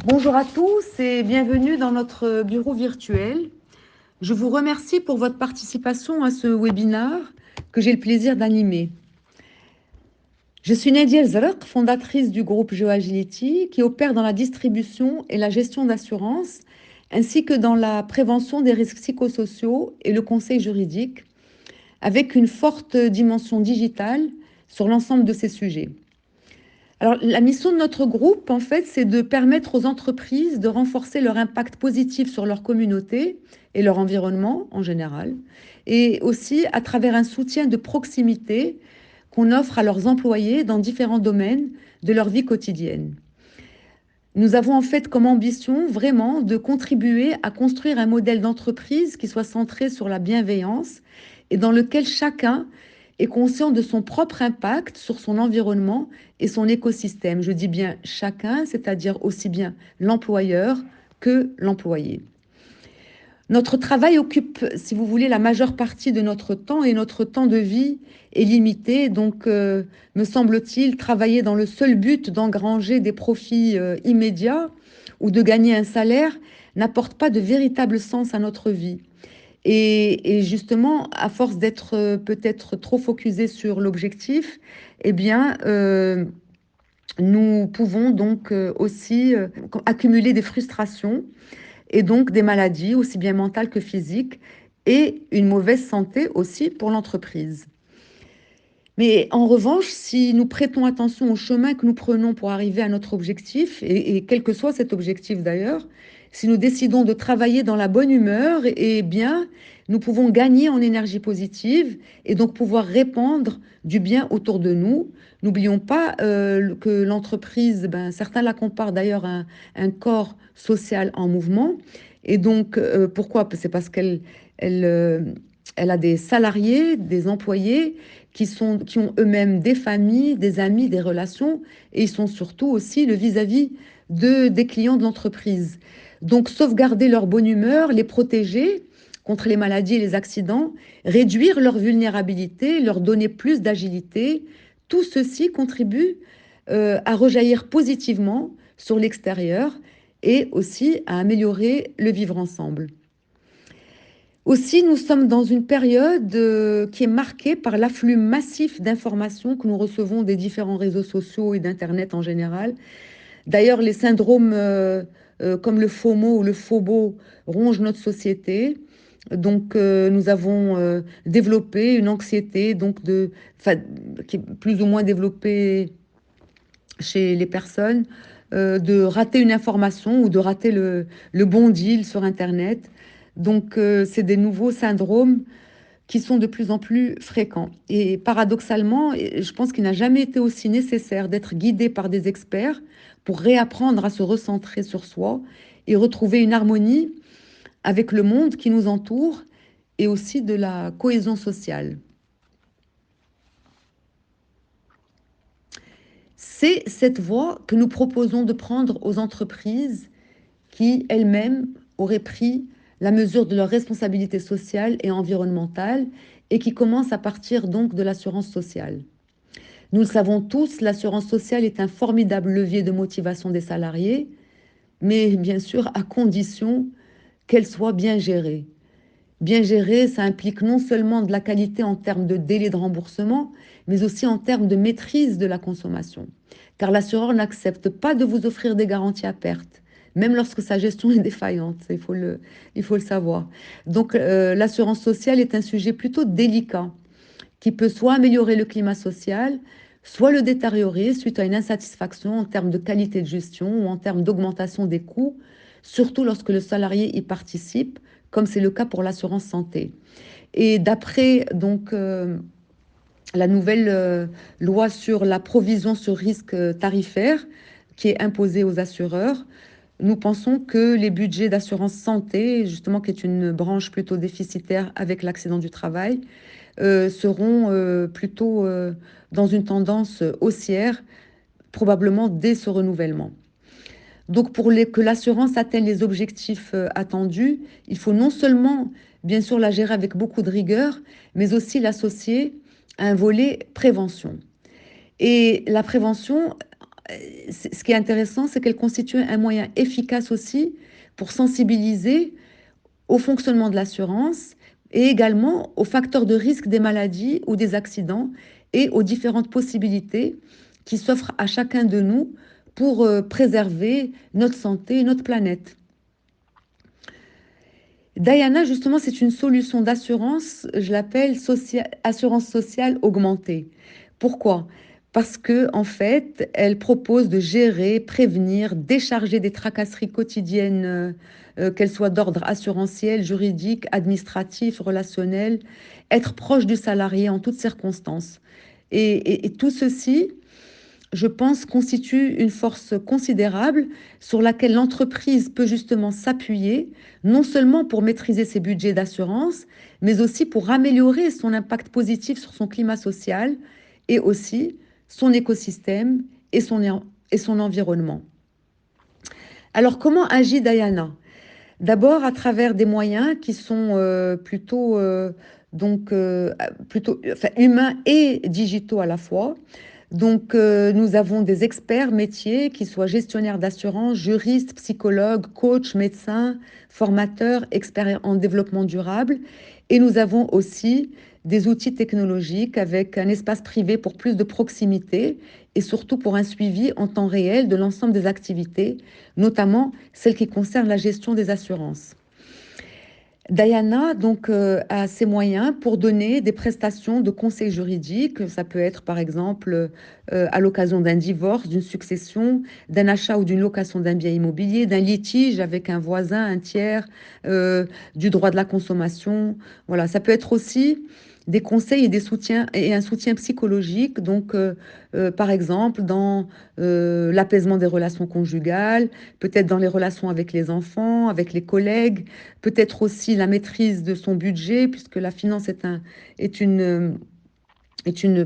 Bonjour à tous et bienvenue dans notre bureau virtuel. Je vous remercie pour votre participation à ce webinaire que j'ai le plaisir d'animer. Je suis Nadia Elzarq, fondatrice du groupe GeoAgility, qui opère dans la distribution et la gestion d'assurance, ainsi que dans la prévention des risques psychosociaux et le conseil juridique, avec une forte dimension digitale sur l'ensemble de ces sujets. Alors, la mission de notre groupe, en fait, c'est de permettre aux entreprises de renforcer leur impact positif sur leur communauté et leur environnement en général, et aussi à travers un soutien de proximité qu'on offre à leurs employés dans différents domaines de leur vie quotidienne. Nous avons en fait comme ambition vraiment de contribuer à construire un modèle d'entreprise qui soit centré sur la bienveillance et dans lequel chacun est conscient de son propre impact sur son environnement et son écosystème. Je dis bien chacun, c'est-à-dire aussi bien l'employeur que l'employé. Notre travail occupe, si vous voulez, la majeure partie de notre temps et notre temps de vie est limité. Donc, me semble-t-il, travailler dans le seul but d'engranger des profits immédiats ou de gagner un salaire n'apporte pas de véritable sens à notre vie. Et justement, à force d'être peut-être trop focusé sur l'objectif, eh bien, nous pouvons donc aussi accumuler des frustrations et donc des maladies aussi bien mentales que physiques et une mauvaise santé aussi pour l'entreprise. Mais en revanche, si nous prêtons attention au chemin que nous prenons pour arriver à notre objectif, et quel que soit cet objectif d'ailleurs, si nous décidons de travailler dans la bonne humeur, eh bien, nous pouvons gagner en énergie positive et donc pouvoir répandre du bien autour de nous. N'oublions pas que l'entreprise, ben, certains la comparent d'ailleurs à un corps social en mouvement. Et donc, pourquoi? C'est parce elle a des salariés, des employés qui ont eux-mêmes des familles, des amis, des relations, et ils sont surtout aussi le vis-à-vis des clients de l'entreprise. Donc, sauvegarder leur bonne humeur, les protéger contre les maladies et les accidents, réduire leur vulnérabilité, leur donner plus d'agilité, tout ceci contribue à rejaillir positivement sur l'extérieur et aussi à améliorer le vivre ensemble. Aussi, nous sommes dans une période qui est marquée par l'afflux massif d'informations que nous recevons des différents réseaux sociaux et d'Internet en général. D'ailleurs, les syndromes comme le FOMO ou le FOBO rongent notre société. Donc, nous avons développé une anxiété qui est plus ou moins développée chez les personnes, de rater une information ou de rater le bon deal sur Internet. Donc, c'est des nouveaux syndromes qui sont de plus en plus fréquents. Et paradoxalement, je pense qu'il n'a jamais été aussi nécessaire d'être guidé par des experts pour réapprendre à se recentrer sur soi et retrouver une harmonie avec le monde qui nous entoure et aussi de la cohésion sociale. C'est cette voie que nous proposons de prendre aux entreprises qui elles-mêmes auraient pris la mesure de leur responsabilité sociale et environnementale et qui commencent à partir donc de l'assurance sociale. Nous le savons tous, l'assurance sociale est un formidable levier de motivation des salariés, mais bien sûr à condition qu'elle soit bien gérée. Bien gérée, ça implique non seulement de la qualité en termes de délai de remboursement, mais aussi en termes de maîtrise de la consommation. Car l'assureur n'accepte pas de vous offrir des garanties à perte, même lorsque sa gestion est défaillante, il faut le savoir. Donc l'assurance sociale est un sujet plutôt délicat, qui peut soit améliorer le climat social, soit le détériorer suite à une insatisfaction en termes de qualité de gestion ou en termes d'augmentation des coûts, surtout lorsque le salarié y participe, comme c'est le cas pour l'assurance santé. Et d'après donc la nouvelle loi sur la provision sur risque tarifaire qui est imposée aux assureurs, nous pensons que les budgets d'assurance santé, justement qui est une branche plutôt déficitaire avec l'accident du travail, seront plutôt dans une tendance haussière, probablement dès ce renouvellement. Donc que l'assurance atteigne les objectifs attendus, il faut non seulement, bien sûr, la gérer avec beaucoup de rigueur, mais aussi l'associer à un volet prévention. Et la prévention, ce qui est intéressant, c'est qu'elle constitue un moyen efficace aussi pour sensibiliser au fonctionnement de l'assurance et également aux facteurs de risque des maladies ou des accidents et aux différentes possibilités qui s'offrent à chacun de nous pour préserver notre santé et notre planète. Diana, justement, c'est une solution d'assurance, je l'appelle assurance sociale augmentée. Pourquoi? Parce que, en fait, elle propose de gérer, prévenir, décharger des tracasseries quotidiennes, qu'elles soient d'ordre assurantiel, juridique, administratif, relationnel, être proche du salarié en toutes circonstances. Et tout ceci, je pense, constitue une force considérable sur laquelle l'entreprise peut justement s'appuyer, non seulement pour maîtriser ses budgets d'assurance, mais aussi pour améliorer son impact positif sur son climat social et aussi son écosystème et son environnement. Alors, comment agit Diana? D'abord à travers des moyens qui sont plutôt enfin, humains et digitaux à la fois. Donc, nous avons des experts métiers, qui soient gestionnaires d'assurance, juristes, psychologues, coachs, médecins, formateurs, experts en développement durable. Et nous avons aussi des outils technologiques avec un espace privé pour plus de proximité et surtout pour un suivi en temps réel de l'ensemble des activités, notamment celles qui concernent la gestion des assurances. Diana donc a ses moyens pour donner des prestations de conseil juridique. Ça peut être par exemple à l'occasion d'un divorce, d'une succession, d'un achat ou d'une location d'un bien immobilier, d'un litige avec un voisin, un tiers, du droit de la consommation. Voilà, ça peut être aussi des conseils et des soutiens et un soutien psychologique. Donc, par exemple, dans l'apaisement des relations conjugales, peut-être dans les relations avec les enfants, avec les collègues, peut-être aussi la maîtrise de son budget, puisque la finance est une,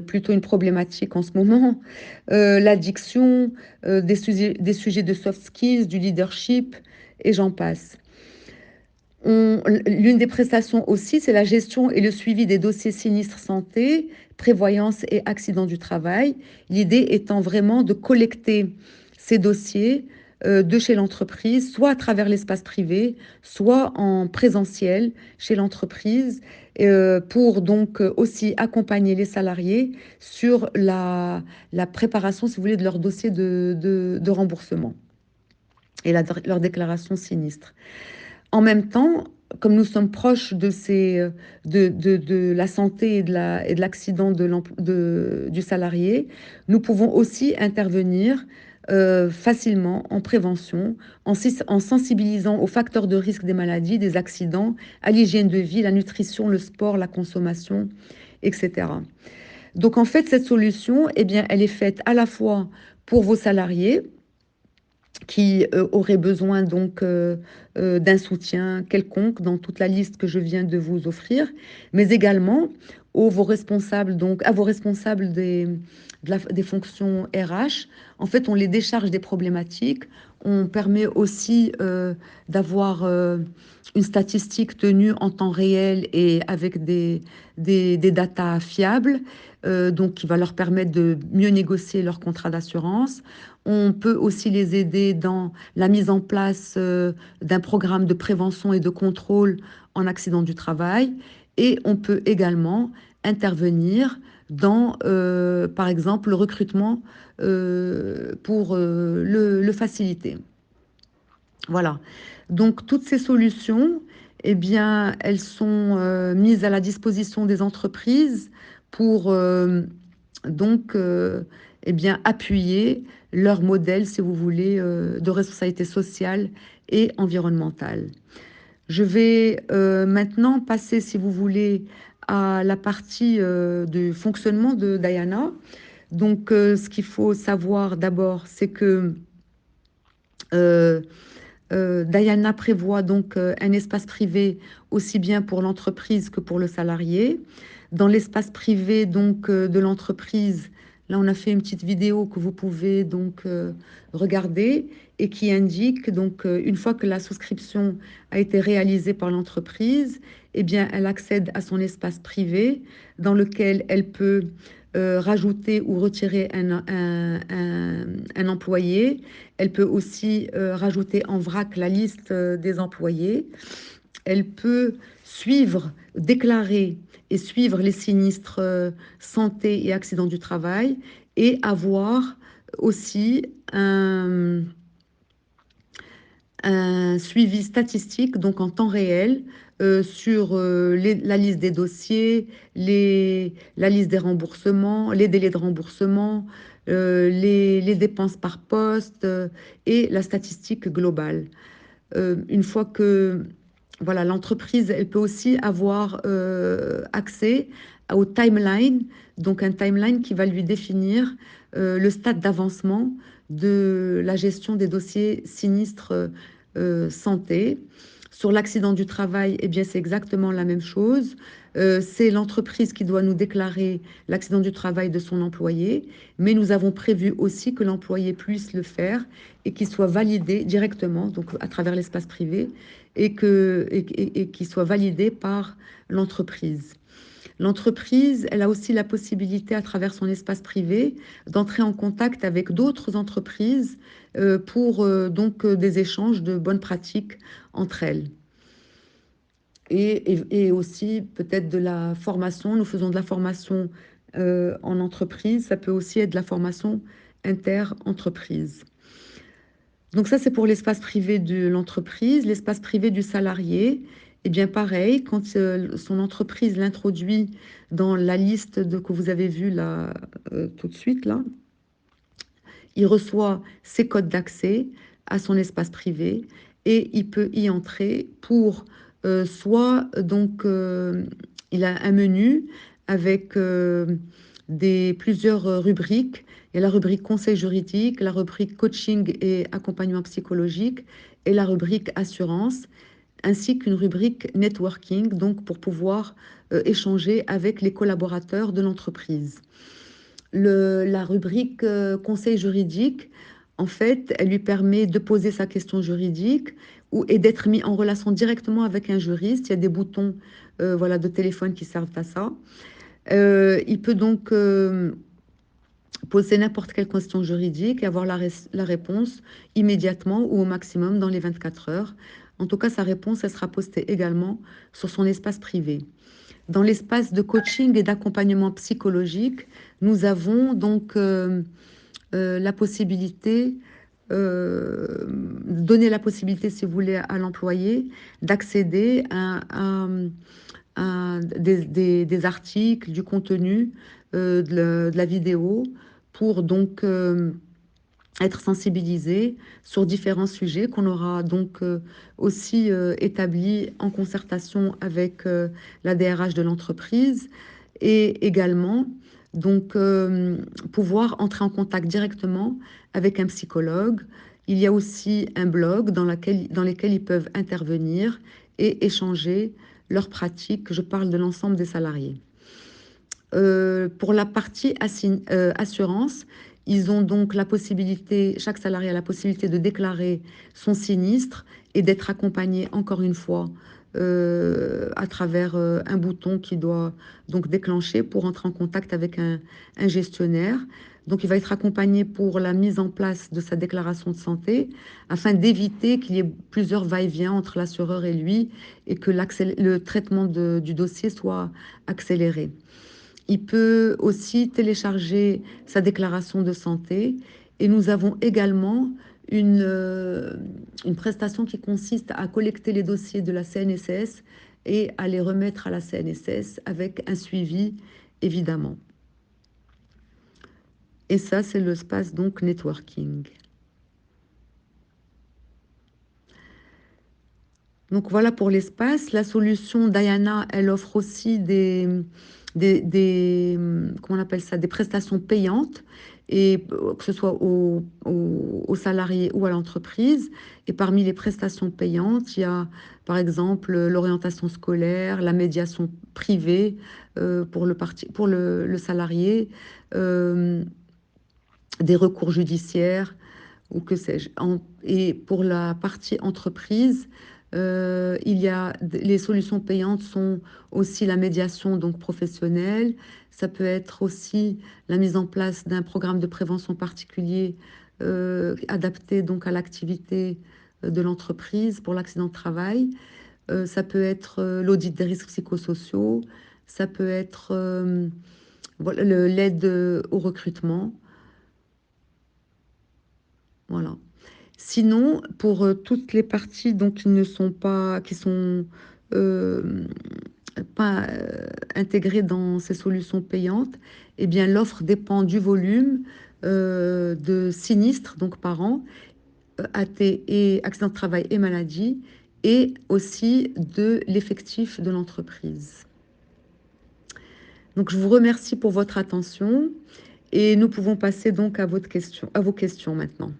plutôt une problématique en ce moment, l'addiction, des sujets de soft skills, du leadership, et j'en passe. L'une des prestations aussi, c'est la gestion et le suivi des dossiers sinistres santé, prévoyance et accidents du travail. L'idée étant vraiment de collecter ces dossiers de chez l'entreprise, soit à travers l'espace privé, soit en présentiel chez l'entreprise, pour donc aussi accompagner les salariés sur la préparation, si vous voulez, de leur dossier de remboursement et leur déclaration sinistre. En même temps, comme nous sommes proches de la santé et de l'accident du salarié, nous pouvons aussi intervenir facilement en prévention, en sensibilisant aux facteurs de risque des maladies, des accidents, à l'hygiène de vie, la nutrition, le sport, la consommation, etc. Donc en fait, cette solution, eh bien, elle est faite à la fois pour vos salariés, qui auraient besoin donc d'un soutien quelconque dans toute la liste que je viens de vous offrir, mais également vos responsables, donc à vos responsables des fonctions RH. En fait, on les décharge des problématiques. On permet aussi d'avoir une statistique tenue en temps réel et avec des datas fiables, donc qui va leur permettre de mieux négocier leur contrat d'assurance. On peut aussi les aider dans la mise en place d'un programme de prévention et de contrôle en accident du travail. Et on peut également intervenir dans, par exemple, le recrutement pour le faciliter. Voilà. Donc, toutes ces solutions, eh bien, elles sont mises à la disposition des entreprises pour donc eh bien, appuyer leur modèle, si vous voulez, de responsabilité sociale et environnementale. Je vais maintenant passer, si vous voulez, à la partie du fonctionnement de Diana. Donc, ce qu'il faut savoir d'abord, c'est que euh, Diana prévoit donc un espace privé aussi bien pour l'entreprise que pour le salarié. Dans l'espace privé donc de l'entreprise, là on a fait une petite vidéo que vous pouvez donc regarder et qui indique donc une fois que la souscription a été réalisée par l'entreprise, eh bien elle accède à son espace privé dans lequel elle peut rajouter ou retirer un employé. Elle peut aussi rajouter en vrac la liste des employés. Elle peut suivre, déclarer et suivre les sinistres santé et accidents du travail et avoir aussi un suivi statistique, donc en temps réel, sur la liste des dossiers, la liste des remboursements, les délais de remboursement, les dépenses par poste et la statistique globale. Une fois que voilà, l'entreprise, elle peut aussi avoir accès au timeline, donc un timeline qui va lui définir le stade d'avancement de la gestion des dossiers sinistres santé. Sur l'accident du travail, eh bien, c'est exactement la même chose. C'est l'entreprise qui doit nous déclarer l'accident du travail de son employé, mais nous avons prévu aussi que l'employé puisse le faire et qu'il soit validé directement, donc à travers l'espace privé, et qu'il soit validé par l'entreprise. L'entreprise, elle a aussi la possibilité, à travers son espace privé, d'entrer en contact avec d'autres entreprises pour des échanges de bonnes pratiques entre elles. Et aussi peut-être de la formation. Nous faisons de la formation en entreprise. Ça peut aussi être de la formation inter-entreprise. Donc ça, c'est pour l'espace privé de l'entreprise. L'espace privé du salarié, eh bien pareil, quand son entreprise l'introduit dans la liste que vous avez vue là, tout de suite, là, il reçoit ses codes d'accès à son espace privé et il peut y entrer pour soit il a un menu avec plusieurs rubriques. Il y a la rubrique conseil juridique, la rubrique coaching et accompagnement psychologique et la rubrique assurance, ainsi qu'une rubrique networking, donc pour pouvoir échanger avec les collaborateurs de l'entreprise. La rubrique conseil juridique, en fait, elle lui permet de poser sa question juridique et d'être mis en relation directement avec un juriste. Il y a des boutons voilà, de téléphone qui servent à ça. Il peut donc poser n'importe quelle question juridique et avoir la réponse immédiatement ou au maximum dans les 24 heures. En tout cas, sa réponse, elle sera postée également sur son espace privé. Dans l'espace de coaching et d'accompagnement psychologique, nous avons donc la possibilité, donner la possibilité, si vous voulez, à l'employé d'accéder à des articles, du contenu, de la vidéo, pour donc être sensibilisé sur différents sujets qu'on aura donc aussi établis en concertation avec la DRH de l'entreprise et également donc pouvoir entrer en contact directement avec un psychologue. Il y a aussi un blog dans lequel ils peuvent intervenir et échanger leurs pratiques. Je parle de l'ensemble des salariés. Pour la partie assurance, ils ont donc la possibilité, chaque salarié a la possibilité de déclarer son sinistre et d'être accompagné encore une fois à travers un bouton qui doit donc déclencher pour entrer en contact avec un gestionnaire. Donc il va être accompagné pour la mise en place de sa déclaration de santé afin d'éviter qu'il y ait plusieurs va-et-vient entre l'assureur et lui et que le traitement du dossier soit accéléré. Il peut aussi télécharger sa déclaration de santé et nous avons également une prestation qui consiste à collecter les dossiers de la CNSS et à les remettre à la CNSS avec un suivi, évidemment. Et ça, c'est l'espace donc networking. Donc voilà pour l'espace. La solution Diana, elle offre aussi comment on appelle ça, des prestations payantes, et que ce soit aux salariés ou à l'entreprise. Et parmi les prestations payantes, il y a par exemple l'orientation scolaire, la médiation privée pour le salarié, euh, des recours judiciaires ou que sais-je. Et pour la partie entreprise, Il y a les solutions payantes sont aussi la médiation donc professionnelle. Ça peut être aussi la mise en place d'un programme de prévention particulier adapté donc à l'activité de l'entreprise pour l'accident de travail. Ça peut être l'audit des risques psychosociaux. Ça peut être voilà, l'aide au recrutement. Voilà. Sinon, pour toutes les parties donc, qui ne sont pas, qui sont euh, pas intégrées dans ces solutions payantes, eh bien, l'offre dépend du volume de sinistres donc par an, AT et accidents de travail et maladie, et aussi de l'effectif de l'entreprise. Donc, je vous remercie pour votre attention et nous pouvons passer donc à votre question, à vos questions maintenant.